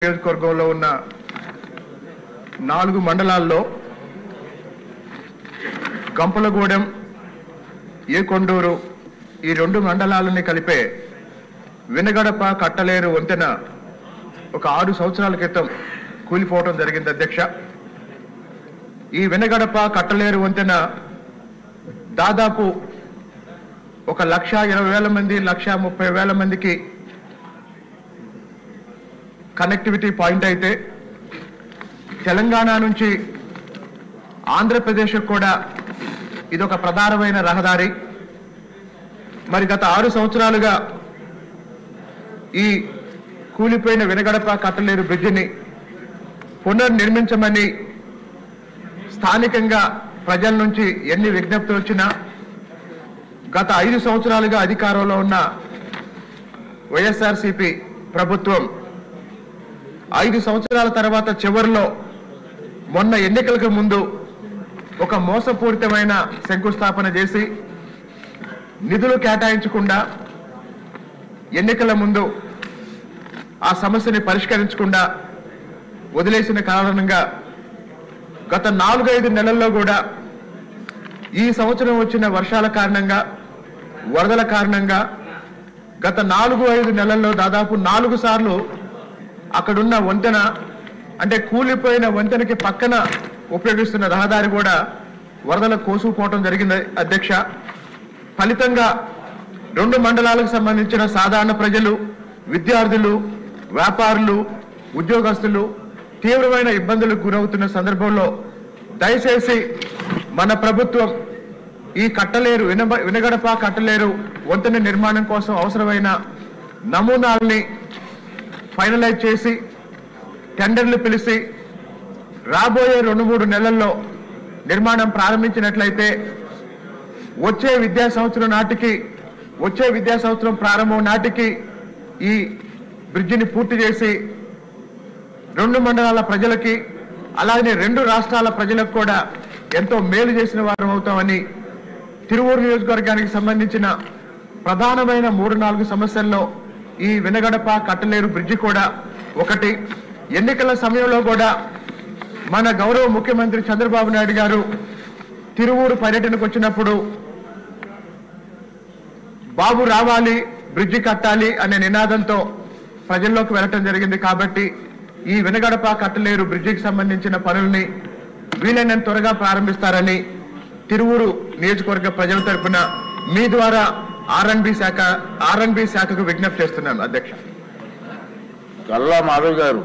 నియోజకవర్గంలో ఉన్న 4 మండలాల్లో గంపలగూడెం, ఏకొండూరు ఈ 2 మండలాలని కలిపే వినగడప కట్టలేరు వంతెన ఒక 6 సంవత్సరాల క్రితం కూలిపోవడం జరిగింది అధ్యక్ష. ఈ వినగడప కట్టలేరు వంతెన దాదాపు 1,20,000 మంది 1,30,000 మందికి కనెక్టివిటీ పాయింట్ అయితే తెలంగాణ నుంచి ఆంధ్రప్రదేశ్ కూడా ఇదొక ప్రధానమైన రహదారి. మరి గత 6 సంవత్సరాలుగా ఈ కూలిపోయిన వినగడప కట్టలేరు బ్రిడ్జిని పునర్నిర్మించమని స్థానికంగా ప్రజల నుంచి ఎన్ని విజ్ఞప్తులు వచ్చినా గత 5 సంవత్సరాలుగా అధికారంలో ఉన్న వైఎస్ఆర్సీపీ ప్రభుత్వం 5 సంవత్సరాల తర్వాత చివరిలో మొన్న ఎన్నికలకు ముందు ఒక మోసపూరితమైన శంకుస్థాపన చేసి నిధులు కేటాయించకుండా ఎన్నికల ముందు ఆ సమస్యని పరిష్కరించకుండా వదిలేసిన కారణంగా గత 4-5 నెలల్లో కూడా ఈ సంవత్సరం వచ్చిన వర్షాల కారణంగా వరదల కారణంగా గత 4-5 నెలల్లో దాదాపు 4 సార్లు అక్కడున్న వంతెన అంటే కూలిపోయిన వంతెనకి పక్కన ఉపయోగిస్తున్న రహదారి కూడా వరదల కోసుకుపోవడం జరిగింది అధ్యక్ష. ఫలితంగా 2 మండలాలకు సంబంధించిన సాధారణ ప్రజలు, విద్యార్థులు, వ్యాపారులు, ఉద్యోగస్తులు తీవ్రమైన ఇబ్బందులకు గురవుతున్న సందర్భంలో దయచేసి మన ప్రభుత్వం ఈ కట్టలేరు వినగడప కట్టలేరు వంతెన నిర్మాణం కోసం అవసరమైన నమూనాల్ని ఫైనలైజ్ చేసి టెండర్లు పిలిచి రాబోయే 2-3 నెలల్లో నిర్మాణం ప్రారంభించినట్లయితే వచ్చే విద్యా సంవత్సరం ప్రారంభం నాటికి ఈ బ్రిడ్జిని పూర్తి చేసి 2 మండలాల ప్రజలకి అలాగే 2 రాష్ట్రాల ప్రజలకు కూడా ఎంతో మేలు చేసిన వారం అవుతామని తిరువూరు నియోజకవర్గానికి సంబంధించిన ప్రధానమైన 3-4 సమస్యల్లో ఈ వినగడప కట్టలేరు బ్రిడ్జి కూడా ఒకటి. ఎన్నికల సమయంలో కూడా మన గౌరవ ముఖ్యమంత్రి చంద్రబాబు నాయుడు గారు తిరువూరు పర్యటనకు వచ్చినప్పుడు బాబు రావాలి, బ్రిడ్జి కట్టాలి అనే నినాదంతో ప్రజల్లోకి వెళ్ళటం జరిగింది. కాబట్టి ఈ వినగడప కట్టలేరు బ్రిడ్జికి సంబంధించిన పనుల్ని వీలైనంత త్వరగా ప్రారంభిస్తారని తిరువూరు నియోజకవర్గ ప్రజల తరఫున మీ ద్వారా ఆర్ఎండ్బి శాఖకు విజ్ఞప్తి చేస్తున్నాను అధ్యక్ష. గల్లా మాధవ్ గారు.